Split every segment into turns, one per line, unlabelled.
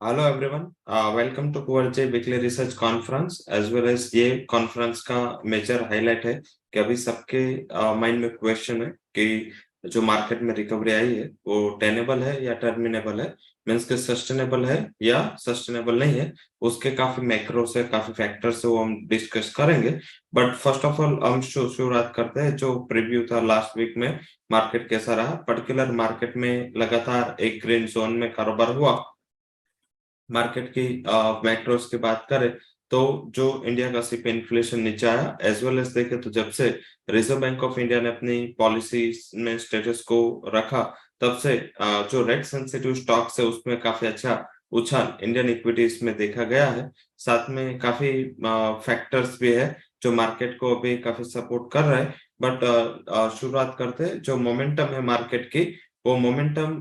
Hello everyone, welcome to कुवरजे weekly research conference as well as. ये conference का major highlight है कि अभी सबके माइंड में क्वेश्चन है कि जो मार्केट में रिकवरी आई है वो टेनेबल है या टर्मिनेबल है, मीन्स के सस्टेनेबल है या सस्टेनेबल नहीं है। उसके काफी मैक्रो से काफी फैक्टर से वो हम डिस्कस करेंगे। बट फर्स्ट ऑफ ऑल हम शुरुआत करते हैं जो प्रीव्यू था लास्ट वीक में। मार्केट कैसा रहा? पर्टिकुलर मार्केट में लगातार एक ग्रीन जोन में कारोबार हुआ। मार्केट की मैक्रोस की बात करें तो जो इंडिया का सीपीआई इन्फ्लेशन नीचे आया, एज वेल एज देखे तो जब से रिजर्व बैंक ऑफ इंडिया ने अपनी पॉलिसी में स्टेटस को रखा, तब से जो रेट सेंसिटिव स्टॉक्स है उसमें काफी अच्छा उछाल इंडियन इक्विटीज में देखा गया है। साथ में काफी फैक्टर्स भी है जो मार्केट को अभी काफी सपोर्ट कर रहे हैं। बट शुरुआत करते हैं जो मोमेंटम है मार्केट की। वो मोमेंटम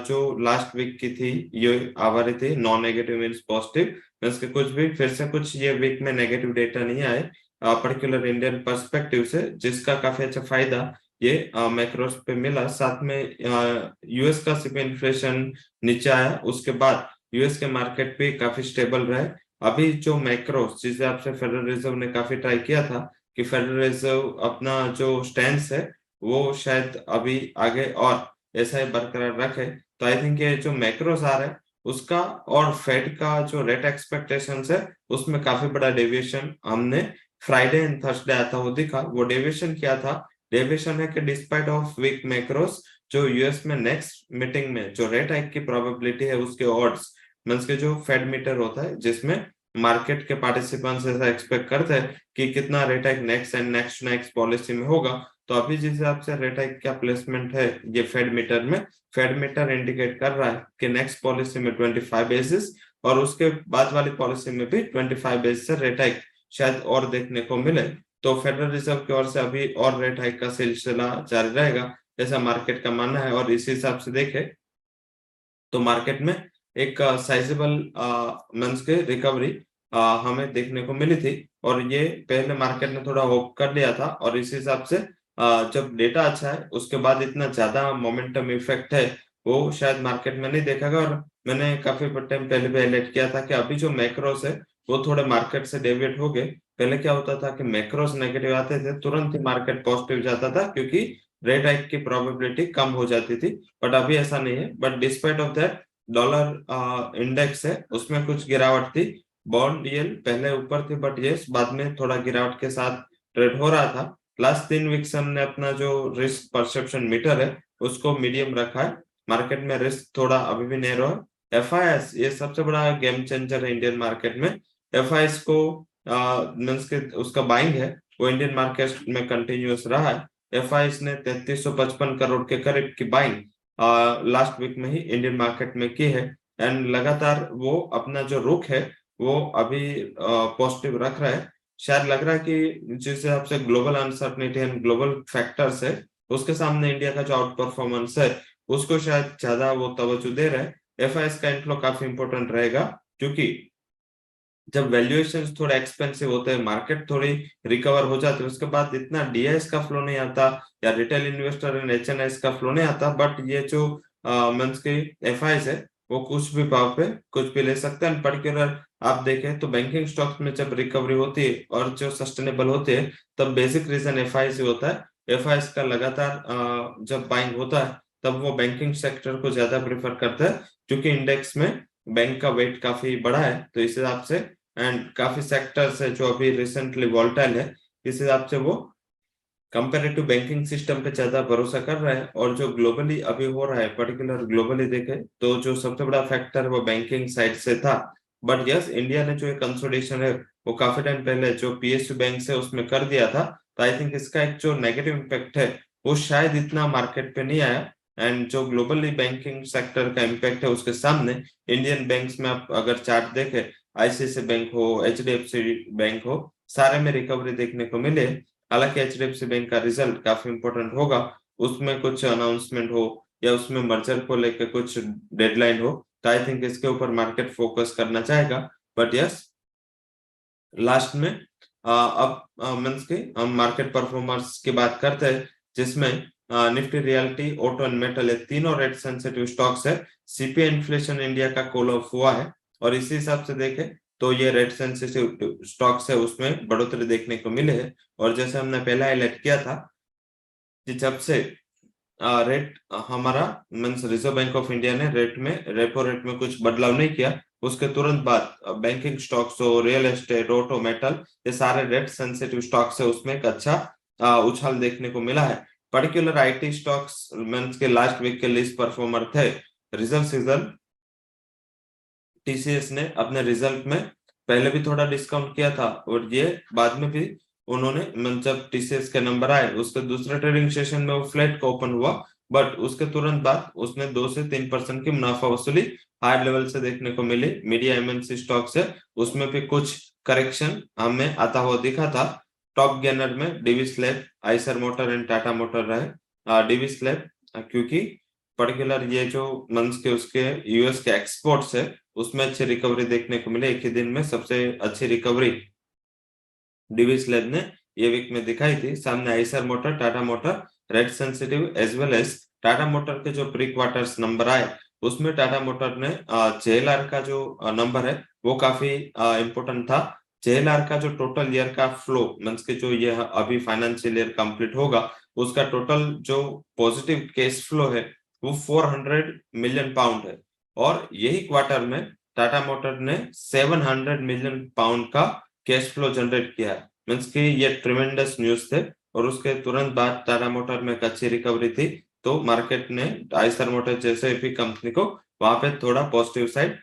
जो लास्ट वीक की थी ये आ रही थी non negative means positive, means के कुछ भी फिर से कुछ ये वीक में नेगेटिव डेटा नहीं आए पर्टिकुलर इंडियन पर्सपेक्टिव से, जिसका काफी अच्छा फायदा ये मैक्रोस पे मिला। साथ में यूएस का सीपीआई इन्फ्लेशन नीचे आया, उसके बाद यूएस के मार्केट भी काफी स्टेबल रहे। अभी जो मैक्रोस जिस हिसाब से फेडरल रिजर्व ने काफी ट्राई किया था कि फेडरल रिजर्व अपना जो स्टैंड है वो शायद अभी आगे और ऐसा ही बरकरार रखे, तो आई थिंक ये जो मैक्रोस आ रहा है उसका और फेड का जो रेट एक्सपेक्टेशंस है उसमें काफी बड़ा डेविएशन हमने फ्राइडे एंड थर्सडे आता हुआ दिखा। वो डेविएशन क्या था? डेविएशन है कि डिस्पाइट ऑफ वीक मैक्रोस, जो यूएस में नेक्स्ट मीटिंग में जो रेट हाइक की प्रोबेबिलिटी है उसके ऑड्स, मींस के जो फेड मीटर होता है जिसमें मार्केट के पार्टिसिपेंट्स ऐसा एक्सपेक्ट करते हैं कि कितना rate hike next and next next policy में होगा। तो अभी जिस हिसाब से रेट हाइक का प्लेसमेंट है ये फेड मीटर में, फेड मीटर इंडिकेट कर रहा है कि नेक्स्ट पॉलिसी में 25 बेसिस और उसके बाद वाली पॉलिसी में भी 25 बेसिस से रेट हाइक शायद और देखने को मिले। तो फेडरल रिजर्व की ओर से अभी और रेट हाइक का सिलसिला जारी रहेगा ऐसा मार्केट का मानना है। और इसी हिसाब से देखे तो मार्केट में एक साइजेबल मंथ के रिकवरी हमें देखने को मिली थी। और ये पहले मार्केट ने थोड़ा होप कर लिया था और इस हिसाब से जब डेटा अच्छा है उसके बाद इतना ज्यादा मोमेंटम इफेक्ट है वो शायद मार्केट में नहीं देखा गया। और मैंने काफी टाइम पहले भी हाईलाइट किया था कि अभी जो मैक्रोस है वो थोड़े मार्केट से डेविएट हो गए। पहले क्या होता था कि मैक्रोस नेगेटिव आते थे तुरंत ही मार्केट पॉजिटिव जाता था क्योंकि रेट हाइक की प्रोबेबिलिटी कम हो जाती थी। बट अभी ऐसा नहीं है। But despite of that dollar index है उसमें कुछ गिरावट थी। बॉन्ड यील्ड पहले ऊपर थी बट ये बाद में थोड़ा गिरावट के साथ ट्रेड हो रहा था। लास्ट 3 वीक से हमने अपना जो रिस्क परसेप्शन मीटर है उसको मीडियम रखा है। मार्केट में रिस्क थोड़ा अभी भी नैरो है। एफआईएस ये सबसे बड़ा गेम चेंजर है इंडियन मार्केट में। एफआईएस को मीन्स के उसका बाइंग है वो इंडियन मार्केट में कंटिन्यूअस रहा है। एफआईएस ने 3355 करोड़ के करीब की बाइंग लास्ट वीक में ही इंडियन मार्केट में की है। एंड लगातार वो अपना जो रुख है वो अभी पॉजिटिव रख रहा है। शायद लग रहा है कि जिस हिसाब से global uncertainty and global factors है उसके सामने इंडिया का जो आउट परफॉर्मेंस है उसको शायद ज्यादा वो तवज्जो दे रहा है। एफआईएस का इनफ्लो काफी इंपॉर्टेंट रहेगा क्योंकि जब वैल्यूएशन थोड़ा एक्सपेंसिव होते हैं मार्केट थोड़ी रिकवर हो जाती है उसके बाद इतना डीआईएस का फ्लो नहीं आता या रिटेल इन्वेस्टर एंड एचएनआईएस का फ्लो नहीं आता। बट ये जो मंथ के एफआईएस है वो कुछ भी भाव पे कुछ भी ले सकते हैं। पर्टिकुलर आप देखें तो बैंकिंग स्टॉक्स में जब रिकवरी होती है और जो सस्टेनेबल होते हैं तब बेसिक रीजन एफआईएस ही होता है। एफआईएस का लगातार जब बाइंग होता है तब वो बैंकिंग सेक्टर को ज्यादा प्रेफर करता है क्योंकि इंडेक्स में बैंक का वेट काफी बड़ा है। तो इस हिसाब से एंड काफी सेक्टर्स है जो अभी रिसेंटली वॉल्टाइल है, इस हिसाब से वो कंपेरेटिव बैंकिंग सिस्टम पे ज्यादा भरोसा कर रहा है। और जो ग्लोबली अभी हो रहा है पर्टिकुलर ग्लोबली देखे तो जो सबसे बड़ा फैक्टर वो बैंकिंग साइड से था। बट यस इंडिया ने जो एक कंसोलिडेशन है वो काफी टाइम पहले जो पीएसयू बैंक से उसमें कर दिया था। तो आई थिंक इसका एक जो नेगेटिव इम्पैक्ट है वो शायद इतना मार्केट पे नहीं आया। एंड जो ग्लोबली बैंकिंग सेक्टर का इम्पैक्ट है उसके सामने इंडियन बैंक्स में आप अगर चार्ट देखे, आईसीआईसीआई बैंक हो एचडीएफसी बैंक हो, सारे में रिकवरी देखने को मिले। हालांकि एचडीएफसी बैंक का रिजल्ट काफी इंपॉर्टेंट होगा, उसमें कुछ अनाउंसमेंट हो या उसमें मर्जर को लेकर कुछ डेडलाइन हो, तो आई थिंक इसके ऊपर मार्केट फोकस करना चाहेगा। बट यस लास्ट में अब मीन्स के हम मार्केट परफॉर्मेंस की बात करते हैं जिसमें Nifty realty auto and metal ये तीनों रेट सेंसिटिव स्टॉक्स है। सीपीआई इन्फ्लेशन इंडिया का कॉल ऑफ हुआ है और इसी हिसाब से देखें तो ये रेट सेंसिटिव स्टॉक्स है उसमें बढ़ोतरी देखने को मिले है। और जैसे हमने पहले हाईलाइट किया था कि जब से रेट हमारा means reserve bank of India ने रेपो रेट में कुछ बदलाव नहीं किया, उसके तुरंत बाद बैंकिंग स्टॉक्स हो, रियल एस्टेट, ऑटो, मेटल, ये सारे रेट सेंसिटिव स्टॉक्स है उसमें एक अच्छा उछाल देखने को मिला है। पर्टिकुलर आईटी स्टॉक्स मीन्स के लास्ट वीक के लिस्ट परफॉर्मर थे। रिजल्ट सीजन टीसीएस ने अपने रिजल्ट में पहले भी थोड़ा डिस्काउंट किया था और ये बाद में भी उन्होंने जब टीसीएस के नंबर आए उसके दूसरे ट्रेडिंग सेशन में वो फ्लैट का ओपन हुआ, बट उसके तुरंत बाद उसने 2 से 3% की मुनाफा वसूली हाई लेवल से देखने को मिली। मीडिया एमएनसी स्टॉक्स है उसमें भी कुछ करेक्शन हमें आता हुआ दिखा था। टॉप गेनर में Divi's lab, Eicher motor and Tata motor रहे। डिविस लैब क्योंकि पर्टिकुलर ये जो मंथ्स के उसके यूएस के एक्सपोर्ट्स है उसमें अच्छी रिकवरी देखने को मिले। एक ही दिन में सबसे अच्छी रिकवरी डिविस लैब ने ये वीक में दिखाई थी। सामने Eicher motor, Tata motor rate sensitive as well as Tata motor के जो प्री क्वार्टर्स नंबर आए उसमें टाटा मोटर ने जेएलआर का जो नंबर है वो काफी इंपोर्टेंट था। जेएलआर का जो टोटल ईयर का फ्लो मींस के जो ये अभी फाइनेंशियल ईयर कंप्लीट होगा उसका टोटल जो पॉजिटिव कैश फ्लो है वो 400 मिलियन पाउंड है। और यही क्वार्टर में टाटा मोटर ने 700 मिलियन पाउंड का कैश फ्लो जनरेट किया। मीन्स की ये ट्रिमेंडस न्यूज थे। और उसके तुरंत बाद टाटा मोटर में एक अच्छी रिकवरी थी तो मार्केट ने आइसर मोटर जैसे भी कंपनी को वहां पे थोड़ा पॉजिटिव साइड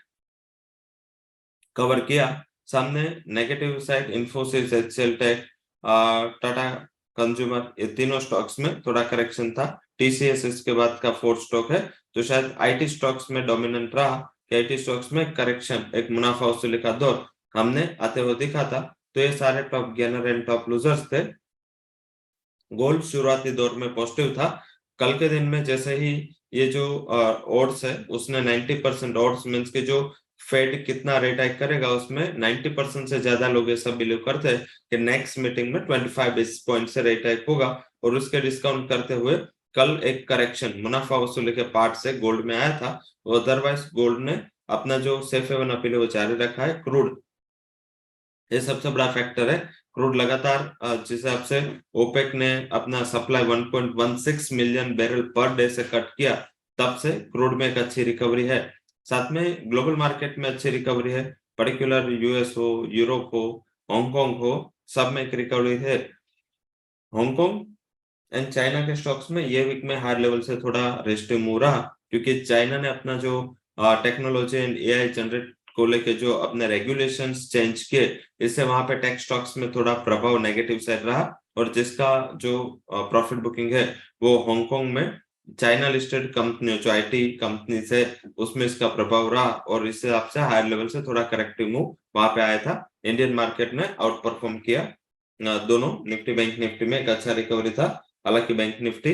कवर किया। सामने negative side Infosys, HCL tech, Tata consumer, ये तीनों स्टॉक्स में थोड़ा करेक्शन था। टीसीएस इसके बाद का फोर्थ स्टॉक है तो शायद आईटी स्टॉक्स में डोमिनेंट रहा कि आईटी स्टॉक्स में करेक्शन एक मुनाफा वसूली का दौर हमने आते हुए दिखा था। तो ये सारे top gainer and top losers थे। गोल्ड शुरुआती दौर में पॉजिटिव था। कल के दिन में जैसे ही ये जो ओड्स है उसने 90% ओड्स मींस के जो फेड कितना रेट हाइक करेगा उसमें 90% से ज्यादा लोग ऐसा बिलीव करते हैं कि नेक्स्ट मीटिंग में 25 बेसिस पॉइंट से रेट हाइक होगा। और उसके डिस्काउंट करते हुए कल एक करेक्शन मुनाफा वसूली के पार्ट से गोल्ड में आया था। अदरवाइज गोल्ड ने अपना जो सेफ हेवन अपील है वो जारी रखा है। क्रूड ये सबसे बड़ा फैक्टर है। क्रूड लगातार जिस हिसाब से ओपेक ने अपना supply 1.16 million barrel per day से कट किया तब से क्रूड में एक अच्छी रिकवरी है। साथ में ग्लोबल मार्केट में अच्छी रिकवरी है। पर्टिकुलर यूएस हो, यूरोप हो, हांगकांग हो, सब में एक रिकवरी है। हांगकांग एंड चाइना के स्टॉक्स में ये वीक में हाई लेवल से थोड़ा रेस्टिव मूव रहा क्योंकि चाइना ने अपना जो टेक्नोलॉजी एंड एआई जनरेट को लेके जो अपने रेगुलेशंस चेंज किए इससे वहां पे टेक स्टॉक्स में थोड़ा प्रभाव नेगेटिव साइड रहा। और जिसका जो प्रॉफिट बुकिंग है वो हांगकांग में चाइना लिस्टेड कंपनी जो आईटी कंपनी है उसमें इसका प्रभाव रहा और इस हिसाब से हायर लेवल से थोड़ा करेक्टिव मूव वहां पे आया था। इंडियन मार्केट ने आउट परफॉर्म किया। दोनों निफ्टी बैंक निफ्टी में एक अच्छा रिकवरी था। हालांकि बैंक निफ्टी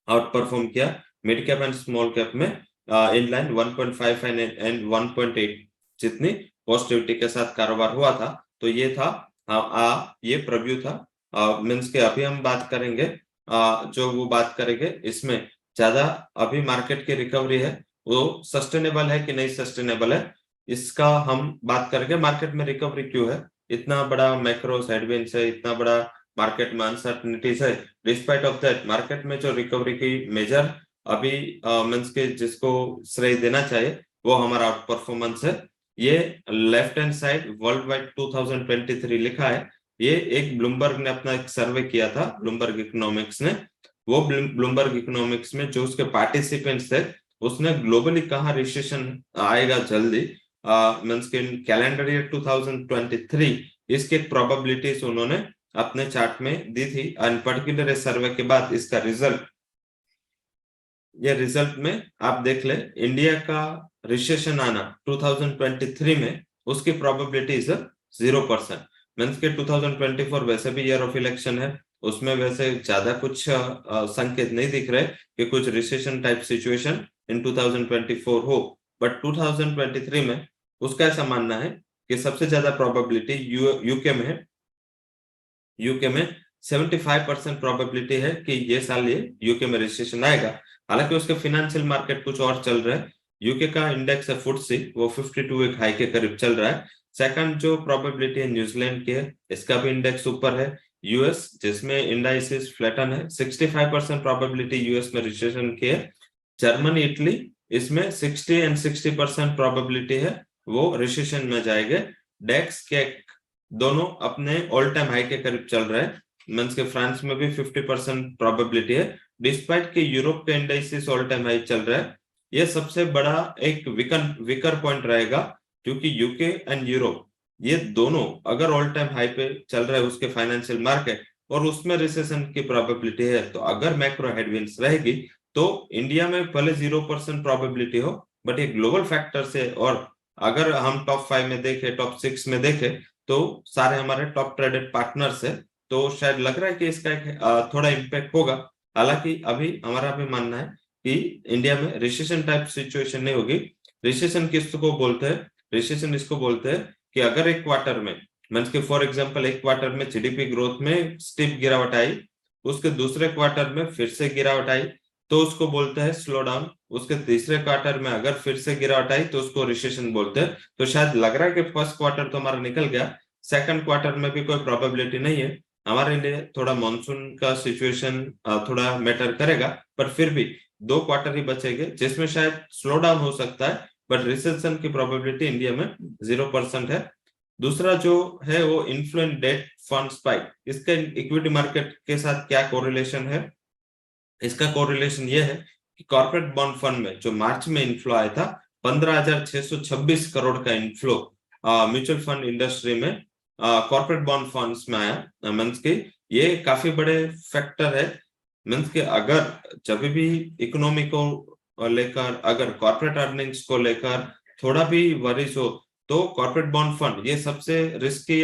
आउट परफॉर्म किया। Mid cap and small cap में इनलाइन 1.5 एंड 1.8 जितनी पॉजिटिविटी के साथ कारोबार हुआ था। तो ये था ये प्रीव्यू था। मींस के अभी हम बात करेंगे जो वो बात करेंगे इसमें ज्यादा अभी मार्केट की रिकवरी है वो सस्टेनेबल है कि नहीं सस्टेनेबल है इसका हम बात करेंगे। मार्केट में रिकवरी क्यों है, इतना बड़ा मैक्रो हेडविंड्स है, इतना बड़ा मार्केट में अनसर्टनिटीज है, डिस्पाइट ऑफ दैट मार्केट में जो रिकवरी की मेजर अभी मींस के जिसको श्रेय देना चाहिए वो हमारा आउट परफॉर्मेंस है। ये left hand side world wide 2023 लिखा है। ये एक ब्लूमबर्ग ने अपना एक सर्वे किया था, ब्लूमबर्ग इकोनॉमिक्स ने। वो ब्लूमबर्ग इकोनॉमिक्स में जो उसके पार्टिसिपेंट्स थे उसने ग्लोबली कहा रिसेशन आएगा जल्दी मींस के कैलेंडर ईयर 2023 इसके प्रोबेबिलिटीज उन्होंने अपने चार्ट में दी थी। एंड पर्टिकुलर सर्वे के बाद इसका रिजल्ट ये रिजल्ट में आप देख ले इंडिया का रिसेशन आना 2023 में उसकी प्रोबेबिलिटी 0%। मींस के 2024 वैसे भी ईयर ऑफ इलेक्शन है उसमें वैसे ज्यादा कुछ संकेत नहीं दिख रहे कि कुछ रिसेशन टाइप सिचुएशन इन 2024 हो। बट 2023 में उसका ऐसा मानना है कि सबसे ज्यादा प्रोबेबिलिटी यूके में है। यूके में 75% प्रोबेबिलिटी है कि ये साल ये यूके में रिसेशन आएगा। हालांकि उसके फाइनेंशियल मार्केट कुछ और चल रहे हैं यूके का इंडेक्स है फुटसी, वो 52 एक हाई के करीब चल रहा है। सेकंड जो प्रोबेबिलिटी है न्यूजीलैंड की है, इसका भी इंडेक्स ऊपर है। यूएस जिसमें इंडाइसिस फ्लैटन है, 65% प्रोबेबिलिटी यूएस में रिसेशन की है। जर्मनी इटली इसमें 60 एंड 60% प्रोबेबिलिटी है वो रिसेशन में जाएंगे। डेक्स के दोनों अपने ऑल टाइम हाई के करीब चल रहे हैं, मींस के फ्रांस में भी 50% प्रोबेबिलिटी है, डिस्पाइट के यूरोप के इंडाइसिस ऑल टाइम हाई चल रहा है। ये सबसे बड़ा एक विकर पॉइंट रहेगा, क्योंकि यूके एंड यूरोप ये दोनों अगर ऑल टाइम हाई पे चल रहा है उसके फाइनेंशियल मार्केट, और उसमें रिसेशन की प्रोबेबिलिटी है, तो अगर मैक्रो हेडविंड्स रहेगी तो इंडिया में भले 0% प्रोबेबिलिटी हो, बट ये ग्लोबल फैक्टर से, और अगर हम टॉप 5 में देखें, टॉप 6 में देखें, तो सारे हमारे टॉप ट्रेडेड पार्टनर्स है, तो शायद लग रहा है कि इसका एक थोड़ा इम्पैक्ट होगा। हालांकि अभी हमारा भी मानना है कि इंडिया में रिसेशन टाइप सिचुएशन नहीं होगी। रिसेशन किसको बोलते हैं? रिसेशन इसको बोलते हैं कि अगर एक क्वार्टर में, मींस के फॉर एग्जांपल एक क्वार्टर में जीडीपी ग्रोथ में स्टीप गिरावट आई, उसके दूसरे क्वार्टर में फिर से गिरावट आई, तो उसको बोलते हैं स्लो डाउन। उसके तीसरे क्वार्टर में अगर फिर से गिरावट आई तो उसको रिसेशन बोलते हैं। तो शायद लग रहा है कि फर्स्ट क्वार्टर तो हमारा निकल गया, सेकंड क्वार्टर में भी कोई प्रोबेबिलिटी नहीं है। हमारे लिए थोड़ा मॉनसून का सिचुएशन थोड़ा मैटर करेगा, पर फिर भी 2 क्वार्टर ही बचेंगे जिसमें शायद स्लो डाउन हो सकता है, बट रिसेशन की प्रोबेबिलिटी इंडिया में 0% है। दूसरा जो है वो इन्फ्लुएंट डेट फंड स्पाइक, इसका इक्विटी मार्केट के साथ क्या कोरिलेशन है? इसका कोरिलेशन ये है कि कॉर्पोरेट बॉन्ड फंड में जो मार्च में इनफ्लो आया था, 15,626 करोड़ का इनफ्लो म्यूचुअल फंड इंडस्ट्री में कॉर्पोरेट बॉन्ड फंड्स में आया। मींस के ये काफी बड़े फैक्टर है। मींस के अगर जब भी इकोनॉमी को लेकर, अगर कॉर्पोरेट अर्निंग्स को लेकर थोड़ा भी वरीज हो, तो कॉर्पोरेट बॉन्ड फंड ये सबसे रिस्की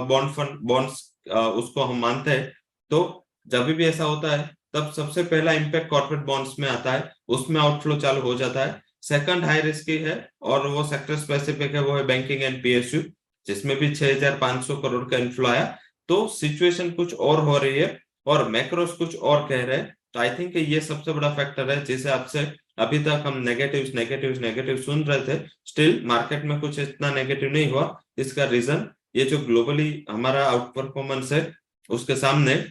बॉन्ड फंड बॉन्ड्स उसको हम मानते हैं। तो जब भी ऐसा होता है तब सबसे पहला इंपैक्ट कॉर्पोरेट बॉन्ड्स में आता है, उसमें आउटफ्लो चालू हो जाता है। सेकंड हाई रिस्की है और वो सेक्टर स्पेसिफिक है, वो है बैंकिंग एंड पीएसयू, जिसमें भी 6,500 करोड़ का इन्फ्लो आया। तो सिचुएशन कुछ और हो रही है और मैक्रोस कुछ और कह रहे हैं। तो आई थिंक ये सबसे बड़ा फैक्टर है जिसे आपसे अभी तक हम नेगेटिव सुन रहे थे, स्टिल मार्केट में कुछ इतना नेगेटिव नहीं हुआ। इसका रीजन ये जो ग्लोबली हमारा आउट परफॉर्मेंस है, उसके सामने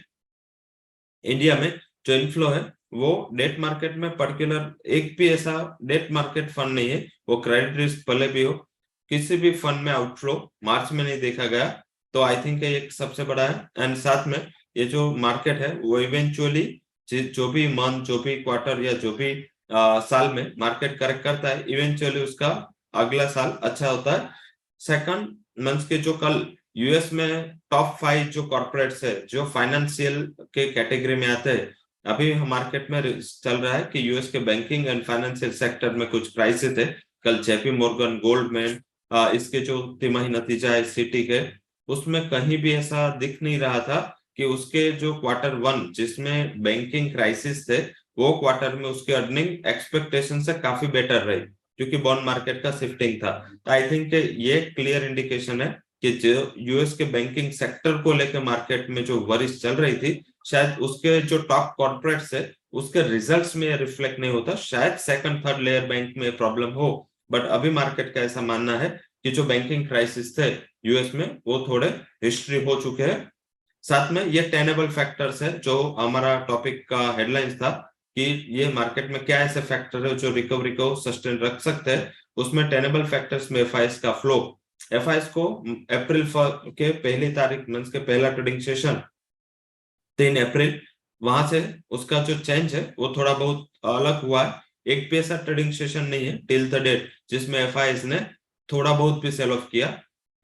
इंडिया में जो इनफ्लो है वो डेट मार्केट में पर्टिकुलर एक भी ऐसा डेट मार्केट फंड नहीं है, वो क्रेडिट रिस्क भले भी हो, किसी भी फंड में आउटफ्लो मार्च में नहीं देखा गया। तो आई थिंक ये सबसे बड़ा है। एंड साथ में ये जो मार्केट है वो इवेंचुअली जो भी मंथ, जो भी क्वार्टर या जो भी साल में मार्केट करेक्ट करता है, इवेंचुअली उसका अगला साल अच्छा होता है। सेकंड मंथ के जो कल यूएस में टॉप 5 जो कॉर्पोरेट्स है जो फाइनेंशियल के कैटेगरी में आते हैं, अभी मार्केट में चल रहा है कि यूएस के बैंकिंग एंड फाइनेंशियल सेक्टर में कुछ क्राइसिस है। कल जेपी मॉर्गन, गोल्डमैन, इसके जो तिमाही नतीजा है सिटी के, उसमें कहीं भी ऐसा दिख नहीं रहा था कि उसके जो क्वार्टर 1 जिसमें बैंकिंग क्राइसिस थे, वो क्वार्टर में उसकी अर्निंग एक्सपेक्टेशन से काफी बेटर रही, क्योंकि बॉन्ड मार्केट का शिफ्टिंग था। तो आई थिंक ये क्लियर इंडिकेशन है कि जो यूएस के बैंकिंग सेक्टर को लेकर मार्केट में जो वरिश चल रही थी, शायद उसके जो टॉप कॉर्पोरेट्स है उसके रिजल्ट्स में रिफ्लेक्ट नहीं होता। शायद सेकंड थर्ड लेयर बैंक में प्रॉब्लम हो, बट अभी मार्केट का ऐसा मानना है कि जो बैंकिंग क्राइसिस थे यूएस में वो थोड़े हिस्ट्री हो चुके हैं। साथ में ये टेनेबल फैक्टर्स है, जो हमारा टॉपिक का हेडलाइंस था कि ये मार्केट में क्या ऐसे फैक्टर है जो रिकवरी को सस्टेन रख सकते हैं। उसमें टेनेबल फैक्टर्स में एफआईएस का फ्लो, एफआईएस को अप्रैल के पहली तारीख मींस के पहला ट्रेडिंग सेशन 3 अप्रैल, वहां से उसका जो चेंज है वो थोड़ा बहुत अलग हुआ है। एक भी ऐसा ट्रेडिंग सेशन नहीं है टिल द डेट जिसमें एफआईएस ने थोड़ा बहुत भी सेल ऑफ किया।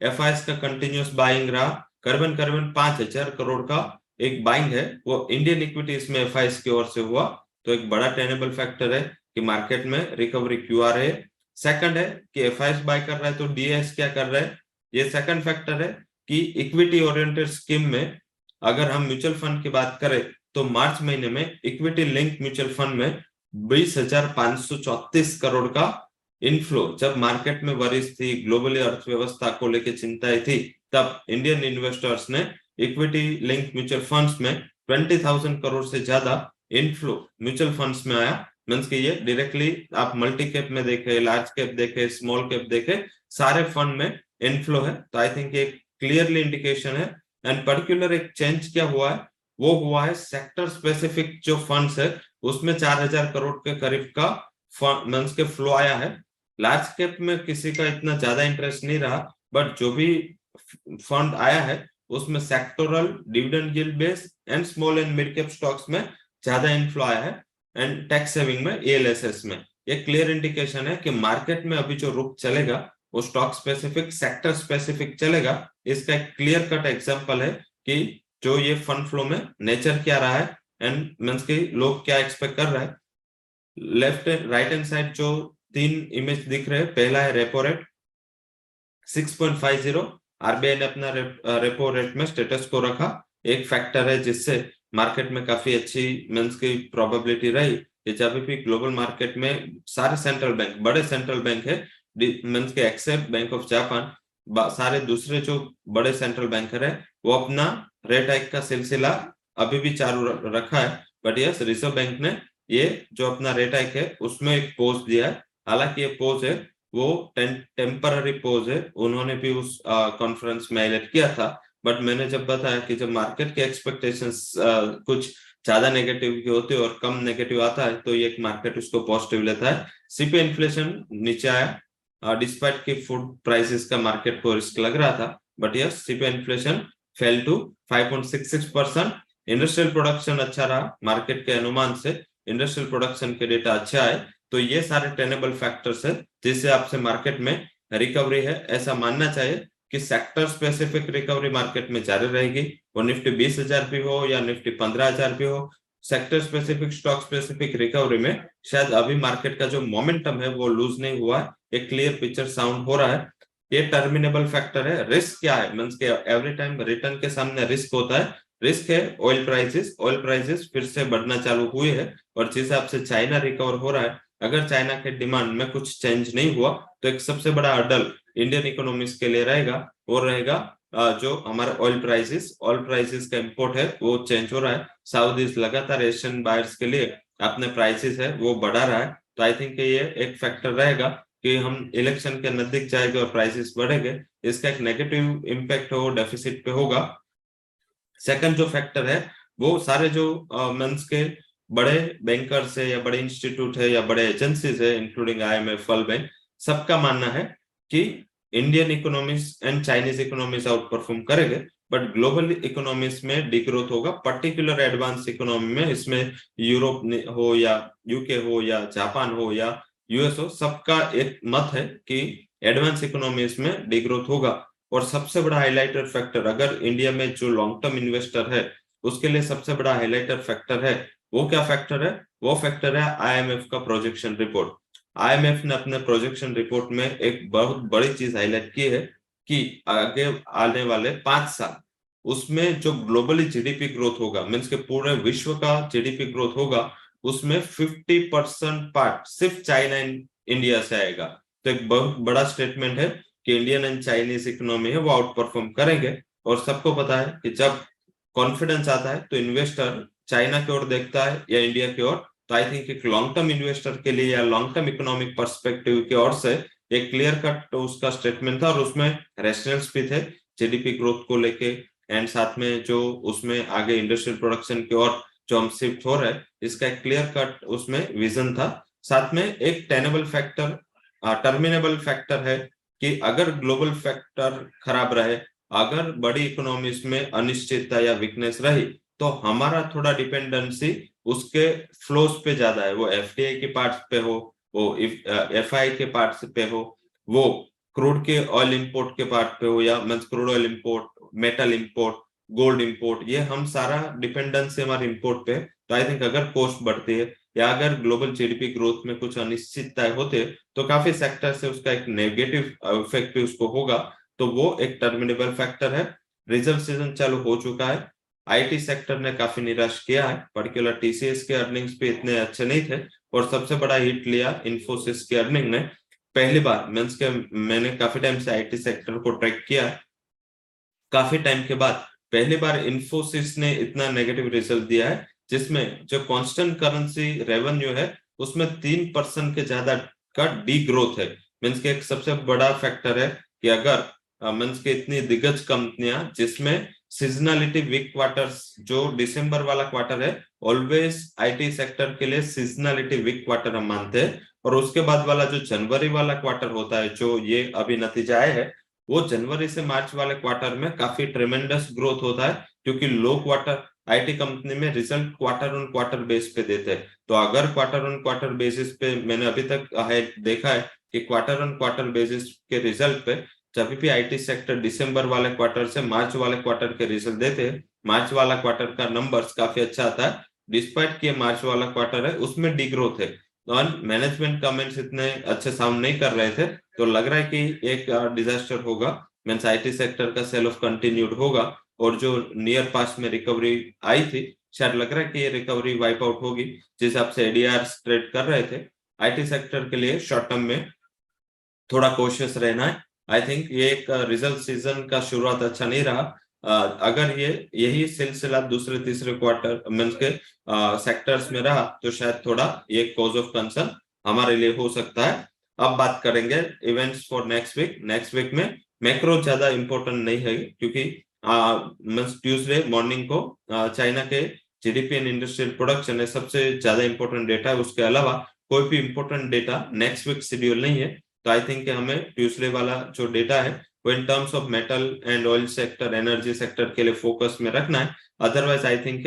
एफआईएस का कंटिन्यूस बाइंग रहा, करीबन 5,000 करोड़ का एक बाइंग है, वो इंडियन इक्विटी इसमें एफआईएस की ओर से हुआ। तो एक बड़ा टेनेबल फैक्टर है कि मार्केट में रिकवरी क्यों आ रही है। सेकंड है कि एफआईएस बाय कर रहा है तो डीएस क्या कर रहा है, ये सेकंड फैक्टर है कि इक्विटी ओरिएंटेड स्कीम में अगर हम म्यूचुअल फंड की बात करें तो मार्च महीने में इक्विटी लिंक म्यूचुअल फंड में 20,534 करोड़ का इनफ्लो, जब मार्केट में वरिश थी, ग्लोबली अर्थव्यवस्था को लेकर चिंताएं थी, तब इंडियन इन्वेस्टर्स ने इक्विटी लिंक म्यूचुअल फंड्स में 20,000 करोड़ से ज्यादा इनफ्लो म्यूचुअल फंड्स में आया। मीन्स कि ये डायरेक्टली आप मल्टी कैप में देखे, लार्ज कैप देखे, स्मॉल कैप देखे, सारे फंड में इनफ्लो है। तो आई थिंक ये क्लियरली इंडिकेशन है। एंड पर्टिकुलर एक चेंज क्या हुआ है, वो हुआ है सेक्टर स्पेसिफिक जो फंड्स है उसमें 4,000 करोड़ के करीब का मीन्स के फ्लो आया है। लार्ज कैप में किसी का इतना ज्यादा इंटरेस्ट नहीं रहा, बट जो भी फंड आया है उसमें sectoral, dividend yield base and small and mid cap stocks में ज्यादा इनफ्लो आया है। एंड टैक्स सेविंग में, एएलएसएस में, ये क्लियर इंडिकेशन है कि मार्केट में अभी जो रुख चलेगा वो स्टॉक स्पेसिफिक, सेक्टर स्पेसिफिक चलेगा। इसका एक क्लियर कट एग्जांपल है कि जो ये फंड फ्लो में नेचर क्या रहा है एंड मींस कि लोग क्या एक्सपेक्ट कर रहे हैं। लेफ्ट राइट हैंड साइड जो तीन इमेज दिख रहे हैं, पहला है रेपो रेट 6.50, आरबीआई ने अपना रेपो रेट में स्टेटस को रखा। एक फैक्टर है जिससे मार्केट में काफी अच्छी मींस की प्रोबेबिलिटी रही कि जब भी ग्लोबल मार्केट में सारे सेंट्रल बैंक, बड़े सेंट्रल बैंक है मींस के एक्सेप्ट बैंक ऑफ जापान, सारे दूसरे जो बड़े सेंट्रल बैंकर है वो अपना रेट हाइक का सिलसिला अभी भी चालू रखा है। बट यस, रिजर्व बैंक ने ये जो अपना रेट हाइक है उसमें एक पोज दिया है। हालांकि ये पोज है वो टेम्पररी पोज है, उन्होंने भी उस कॉन्फ्रेंस में हाईलाइट किया था। बट मैंने जब बताया कि जब मार्केट के एक्सपेक्टेशंस कुछ ज्यादा नेगेटिव की होती है और कम नेगेटिव आता है तो ये मार्केट उसको पॉजिटिव लेता है। सीपीआई इन्फ्लेशन नीचे आया डिस्पाइट की फूड प्राइसेस का मार्केट को रिस्क लग रहा था, but yes CPI inflation fell to 5.66%। Industrial production अच्छा रहा, मार्केट के अनुमान से इंडस्ट्रियल प्रोडक्शन के डेटा अच्छे आए। तो ये सारे टेनेबल फैक्टर्स है जिससे आपसे मार्केट में रिकवरी है ऐसा मानना चाहिए कि सेक्टर स्पेसिफिक रिकवरी मार्केट में जारी रहेगी। वो निफ्टी 20,000 भी हो या निफ्टी 15,000 भी हो, sector specific, stock specific recovery में शायद अभी मार्केट का जो मोमेंटम है वो लूज नहीं हुआ है, एक क्लियर पिक्चर साउंड हो रहा है। ये टर्मिनेबल फैक्टर है। रिस्क क्या है, मींस के एवरी टाइम रिटर्न के सामने रिस्क होता है। रिस्क है ऑयल प्राइसेस, ऑयल प्राइसेस फिर से बढ़ना चालू हुए है और जिस हिसाब से चाइना रिकवर हो रहा है, अगर चाइना के डिमांड में कुछ चेंज नहीं हुआ तो एक सबसे बड़ा हर्डल इंडियन इकोनॉमिक्स के लिए रहेगा, वो रहेगा जो हमारा ऑयल प्राइसेस का इंपोर्ट है वो चेंज हो रहा है। सऊदीज लगातार एशियन बायर्स के लिए अपने प्राइसेस है वो बढ़ा रहा है। तो आई थिंक ये एक फैक्टर रहेगा कि हम इलेक्शन के नजदीक जाएंगे और प्राइसेस बढ़ेंगे, इसका एक नेगेटिव इम्पैक्ट हो डेफिसिट पे होगा। सेकंड जो फैक्टर है वो सारे जो मींस के बड़े बैंकर्स है या बड़े इंस्टीट्यूट है या बड़े एजेंसीज है इंक्लूडिंग आईएमएफ, वर्ल्ड बैंक, सबका मानना है कि Indian economies and Chinese economies out perform करेंगे, बट ग्लोबल इकोनॉमीज में डिग्रोथ होगा। पर्टिकुलर एडवांस इकोनॉमी में, इसमें यूरोप हो या यूके हो या जापान हो या यूएस हो, सबका एक मत है कि एडवांस इकोनॉमीज में डिग्रोथ होगा। और सबसे बड़ा हाइलाइटर फैक्टर, अगर इंडिया में जो लॉन्ग टर्म इन्वेस्टर है उसके लिए सबसे बड़ा हाइलाइटर फैक्टर है, वो क्या फैक्टर है, वो फैक्टर है आईएमएफ का प्रोजेक्शन रिपोर्ट। आईएमएफ ने अपने प्रोजेक्शन रिपोर्ट में एक बहुत बड़ी चीज हाईलाइट की है कि आगे आने वाले 5 साल उसमें जो ग्लोबली जीडीपी ग्रोथ होगा, मीन्स के पूरे विश्व का जीडीपी ग्रोथ होगा, उसमें 50% पार्ट सिर्फ चाइना एंड इंडिया से आएगा। तो एक बहुत बड़ा स्टेटमेंट है कि इंडियन एंड चाइनीज इकोनॉमी है वो आउट परफॉर्म करेंगे। और सबको पता है कि जब कॉन्फिडेंस आता है तो इन्वेस्टर चाइना की ओर देखता है या इंडिया की ओर। तो आई थिंक एक लॉन्ग टर्म इन्वेस्टर के लिए या लॉन्ग टर्म इकोनॉमिक पर्सपेक्टिव की ओर से एक क्लियर कट उसका स्टेटमेंट था और उसमें रैशनल्स भी थे जीडीपी ग्रोथ को लेके, एंड साथ में जो उसमें आगे इंडस्ट्रियल प्रोडक्शन की ओर जो हम शिफ्ट हो रहे हैं, इसका एक क्लियर कट उसमें विजन था। साथ में एक टेनेबल फैक्टर, टर्मिनेबल फैक्टर है कि अगर ग्लोबल फैक्टर खराब रहे, अगर बड़ी इकोनॉमीज में अनिश्चितता या वीकनेस रही, तो हमारा थोड़ा डिपेंडेंसी उसके फ्लोस पे ज्यादा है, वो एफडीआई के पार्ट्स पे हो, वो एफआई के पार्ट्स पे हो, वो क्रूड के ऑयल इंपोर्ट के पार्ट पे हो, या means crude oil import, metal import, gold import, ये हम सारा डिपेंडेंसी हमारे इंपोर्ट पे। तो आई थिंक अगर कॉस्ट बढ़ती है या अगर ग्लोबल जीडीपी ग्रोथ में कुछ अनिश्चितताएं होते तो काफी सेक्टर से उसका एक नेगेटिव इफेक्ट भी उसको होगा। तो वो एक टर्मिनेबल फैक्टर है। रिजर्व सीजन चालू हो चुका है, आईटी सेक्टर ने काफी निराश किया है, पर्टिकुलर टीसीएस के अर्निंग्स भी इतने अच्छे नहीं थे और सबसे बड़ा हिट लिया इन्फोसिस की अर्निंग ने। पहली बार मींस के मैंने काफी टाइम से आईटी सेक्टर को ट्रैक किया है, काफी टाइम के बाद पहली बार इन्फोसिस ने इतना नेगेटिव रिजल्ट दिया है जिसमें जो कांस्टेंट करेंसी रेवेन्यू है उसमें 3% के ज्यादा का डी ग्रोथ है। मीन्स के एक सबसे बड़ा फैक्टर है कि अगर मीन्स के इतनी दिग्गज कंपनियां जिसमें सीजनलिटी वीक क्वार्टर्स, जो दिसंबर वाला क्वार्टर है ऑलवेज आईटी सेक्टर के लिए सीजनलिटी वीक क्वार्टर हम मानते हैं, और उसके बाद वाला जो जनवरी वाला क्वार्टर होता है, जो ये अभी नतीजा आए है, वो जनवरी से मार्च वाले क्वार्टर में काफी ट्रेमेंडस ग्रोथ होता है, क्योंकि लो क्वार्टर आईटी कंपनी में result quarter on quarter base पे देते हैं। तो अगर क्वार्टर ऑन क्वार्टर बेसिस पे मैंने अभी तक देखा है कि क्वार्टर ऑन क्वार्टर बेसिस के रिजल्ट पे जब भी आईटी सेक्टर दिसंबर वाले क्वार्टर से मार्च वाले क्वार्टर के रिजल्ट देते हैं, मार्च वाला क्वार्टर का नंबर्स काफी अच्छा आता है, डिस्पाइट कि मार्च वाला क्वार्टर है उसमें डी ग्रोथ है। और मैनेजमेंट कमेंट्स इतने अच्छे साउंड नहीं कर रहे थे, तो लग रहा है कि एक डिजास्टर होगा, मीन्स आईटी सेक्टर का सेल ऑफ कंटिन्यूड होगा, और जो नियर पास्ट में रिकवरी आई थी, शायद लग रहा है कि ये रिकवरी वाइप आउट होगी। जिस हिसाब से एडीआर ट्रेड कर रहे थे, आईटी सेक्टर के लिए शॉर्ट टर्म में थोड़ा कोशियस रहना है। आई थिंक ये एक रिजल्ट सीजन का शुरुआत अच्छा नहीं रहा। अगर ये यही सिलसिला दूसरे तीसरे क्वार्टर मीन्स के सेक्टर्स में रहा, तो शायद थोड़ा ये कॉज ऑफ कंसर्न हमारे लिए हो सकता है। अब बात करेंगे events for next week. Next week में मैक्रो ज्यादा इंपॉर्टेंट नहीं है, क्योंकि मीन्स ट्यूसडे मॉर्निंग को चाइना के जीडीपी एंड इंडस्ट्रियल प्रोडक्शन है सबसे ज्यादा इंपॉर्टेंट डेटा है। उसके अलावा कोई भी important data next week schedule नहीं है। तो आई थिंक हमें ट्यूसडे वाला जो डेटा है वो in terms of metal and oil sector, energy sector के लिए फोकस में रखना है। अदरवाइज आई थिंक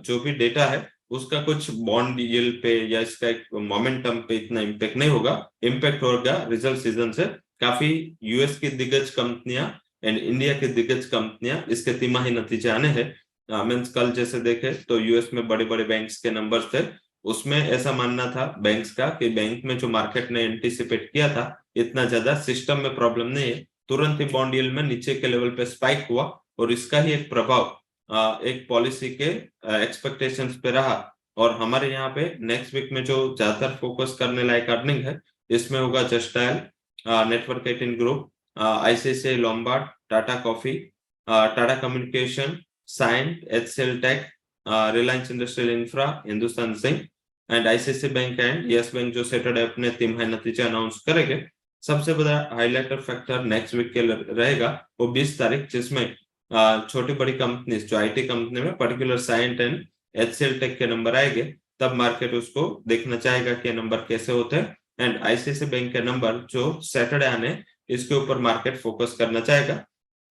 जो भी डेटा है उसका कुछ बॉन्ड यील्ड पे या इसका एक मोमेंटम पे इतना इम्पैक्ट नहीं होगा। इम्पैक्ट होगा रिजल्ट सीजन से। काफी यूएस की दिग्गज कंपनियां एंड इंडिया की दिग्गज कंपनियां इसके तिमाही नतीजे आने हैं। मीन्स कल जैसे देखे तो यूएस में बड़े बड़े बैंक्स के नंबर्स थे, उसमें ऐसा मानना था बैंक्स का कि बैंक में जो मार्केट ने एंटिसिपेट किया था इतना ज्यादा सिस्टम में प्रॉब्लम नहीं है, तुरंत ही बॉन्ड यील्ड में नीचे के लेवल पे स्पाइक हुआ, और इसका ही एक प्रभाव एक पॉलिसी के एक्सपेक्टेशंस पे रहा। और हमारे यहाँ पे नेक्स्ट वीक में जो ज्यादातर फोकस करने लायक अर्निंग है, इसमें होगा Just Dial, Network 18 group, ICICI Lombard, Tata Coffee, Tata Communication, Cyient, HCL Tech, Reliance Industrial Infra, Hindustan Zinc and ICICI Bank and Yes Bank जो सैटरडे अपने तिमाही नतीजे अनाउंस करेंगे। सबसे बड़ा हाइलाइटर फैक्टर नेक्स्ट वीक के रहेगा वो 20 तारीख, जिसमें छोटी बड़ी कंपनी जो आईटी कंपनी में particular Cyient and HCL take के नंबर आएंगे, तब मार्केट उसको देखना चाहेगा कि नंबर कैसे होते हैं। एंड आईसीआईसीआई बैंक के नंबर जो सैटरडे आने, इसके ऊपर मार्केट फोकस करना चाहेगा।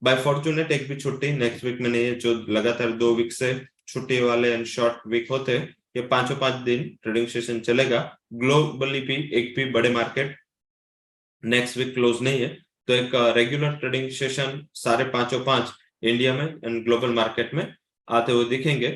बाय फॉर्चूनेट एक भी छुट्टी नेक्स्ट वीक में नहीं है, जो लगातार 2 वीक से छुट्टी वाले एंड शॉर्ट वीक होते हैं, ये 5 दिन ट्रेडिंग सेशन चलेगा। ग्लोबली भी एक भी बड़े मार्केट नेक्स्ट वीक क्लोज नहीं है, तो एक रेगुलर ट्रेडिंग सेशन सारे 5 इंडिया में एंड ग्लोबल मार्केट में आते हुए दिखेंगे।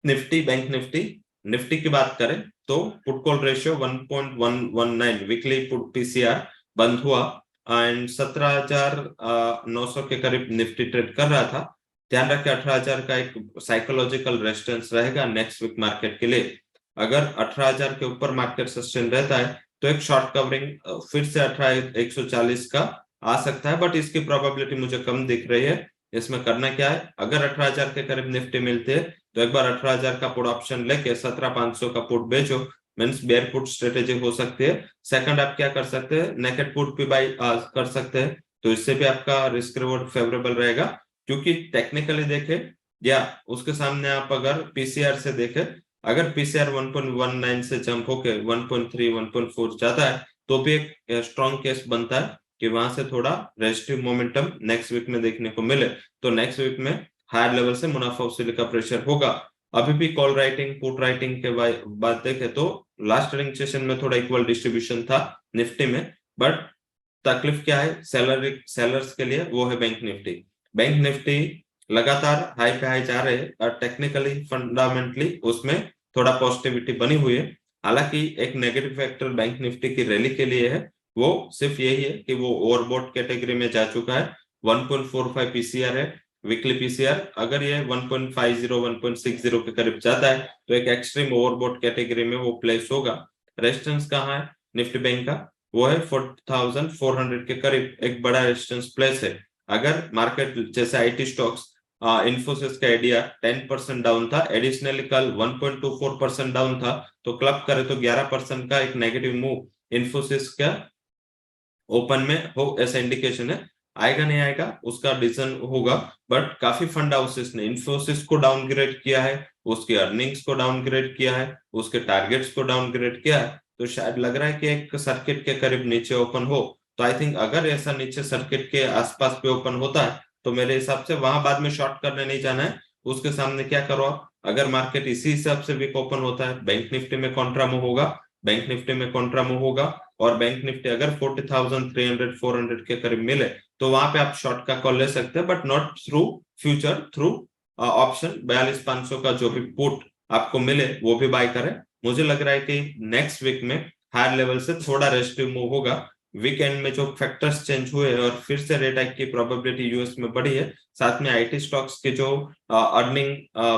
निफ्टी, बैंक निफ्टी, निफ्टी की बात करें तो put call ratio 1.119 weekly put PCR बंद हुआ एंड 17,900 के करीब निफ्टी ट्रेड कर रहा था। ध्यान रखें 18,000 का एक साइकोलॉजिकल रेजिस्टेंस रहेगा नेक्स्ट वीक मार्केट के लिए। अगर 18,000 के ऊपर मार्केट सस्टेन रहता है तो एक शॉर्ट कवरिंग फिर से 18,140 का आ सकता है, बट इसकी प्रोबेबिलिटी मुझे कम दिख रही है। इसमें करना क्या है, अगर 18,000 के करीब निफ्टी मिलते है तो एक बार 18,000 का पुट ऑप्शन लेके 17,500 का पुट बेचो, मीन्स बेयर पुट स्ट्रेटेजी हो सकती है। सेकंड आप क्या कर सकते हैं, नेकेड पुट भी बाई कर सकते हैं, तो इससे भी आपका रिस्क रिवॉर्ड फेवरेबल रहेगा। क्योंकि टेक्निकली देखे या उसके सामने आप अगर पीसीआर से देखे, अगर पीसीआर 1.19 से जंप होके 1.3 1.4 जाता है तो भी एक स्ट्रॉन्ग केस बनता है कि वहां से थोड़ा रेजिस्टिव मोमेंटम नेक्स्ट वीक में देखने को मिले, तो नेक्स्ट वीक में हायर लेवल से मुनाफा वसूली का प्रेशर होगा। अभी भी कॉल राइटिंग पुट राइटिंग के बात देखे तो लास्ट ट्रेडिंग सेशन में थोड़ा इक्वल डिस्ट्रीब्यूशन था निफ्टी में, बट तकलीफ क्या है सेलर्स के लिए, वो है बैंक निफ्टी। बैंक निफ्टी लगातार हाई पे हाई जा रहे हैं और टेक्निकली फंडामेंटली उसमें थोड़ा पॉजिटिविटी बनी हुई है। हालांकि एक नेगेटिव फैक्टर बैंक निफ्टी की रैली के लिए है, वो सिर्फ यही है कि वो ओवरबॉट कैटेगरी में जा चुका है। 1.45 पीसीआर है वीकली पीसीआर, अगर ये 1.50 1.60 के करीब जाता है तो एक एक्सट्रीम ओवरबॉट कैटेगरी में वो प्लेस होगा। रेजिस्टेंस कहाँ है निफ्टी बैंक का, वो है 4,400 के करीब एक बड़ा रेजिस्टेंस प्लेस है। अगर मार्केट जैसे आईटी स्टॉक्स इन्फोसिस का एडीआर 10% डाउन था, एडिशनली कल 1.24% डाउन था, तो क्लब करे तो 11% का एक नेगेटिव मूव इन्फोसिस का ओपन में हो ऐसा इंडिकेशन है। आएगा नहीं आएगा उसका डिसीजन होगा, बट काफी फंड हाउसेस ने इन्फोसिस को डाउनग्रेड किया है, उसके अर्निंग्स को डाउनग्रेड किया है, उसके टारगेट्स को डाउनग्रेड किया है, तो शायद लग रहा है कि एक सर्किट के करीब नीचे ओपन हो। तो आई थिंक अगर ऐसा नीचे सर्किट के आसपास पे ओपन होता है तो मेरे हिसाब से वहां बाद में शॉर्ट करने नहीं जाना है। उसके सामने क्या करो आप, अगर मार्केट इसी हिसाब से वीक ओपन होता है, बैंक निफ्टी में कॉन्ट्रा मूव होगा, बैंक निफ्टी में कॉन्ट्रा मूव होगा और बैंक निफ्टी अगर 40,300 400 के करीब मिले तो वहां पे आप शॉर्ट का कॉल ले सकते हैं, but not through future, through option 42,500 का जो भी पुट आपको मिले वो भी बाय करें। मुझे लग रहा है कि नेक्स्ट वीक में हायर लेवल से थोड़ा रेस्टिव मूव होगा। वीकेंड में जो फैक्टर्स चेंज हुए और फिर से रेट हाइक की प्रोबेबिलिटी यूएस में बढ़ी है, साथ में आईटी स्टॉक्स के जो अर्निंग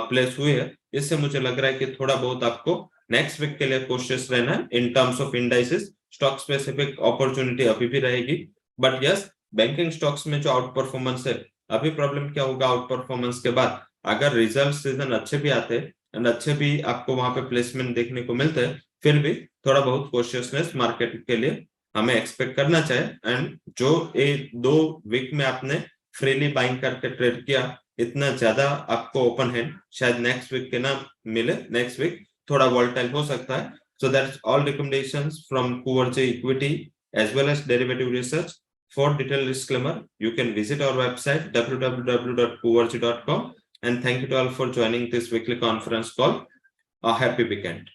प्लेस हुए है, इससे मुझे लग रहा है कि थोड़ा बहुत आपको नेक्स्ट वीक के लिए कोशिश रहना है in terms of indices. Stock specific opportunity अभी भी रहेगी, बट यस बैंकिंग स्टॉक्स में जो आउट परफॉर्मेंस है, अभी प्रॉब्लम क्या होगा आउट परफॉर्मेंस के बाद, अगर रिजल्ट सीजन अच्छे भी आते हैं एंड अच्छे भी आपको वहां पे प्लेसमेंट देखने को मिलते हैं, फिर भी थोड़ा बहुत कॉशियसनेस मार्केट के लिए हमें एक्सपेक्ट करना चाहिए। एंड जो ये 2 वीक में आपने फ्रीली बाइंग करके ट्रेड किया, इतना ज्यादा आपको ओपन हैंड शायद नेक्स्ट वीक के ना मिले, नेक्स्ट वीक थोड़ा वोलेटाइल हो सकता है। So that's all recommendations from Kuvarche Equity as well as derivative research. For detailed disclaimer, you can visit our website www.kuvarche.com, and thank you to all for joining this weekly conference call. A happy weekend.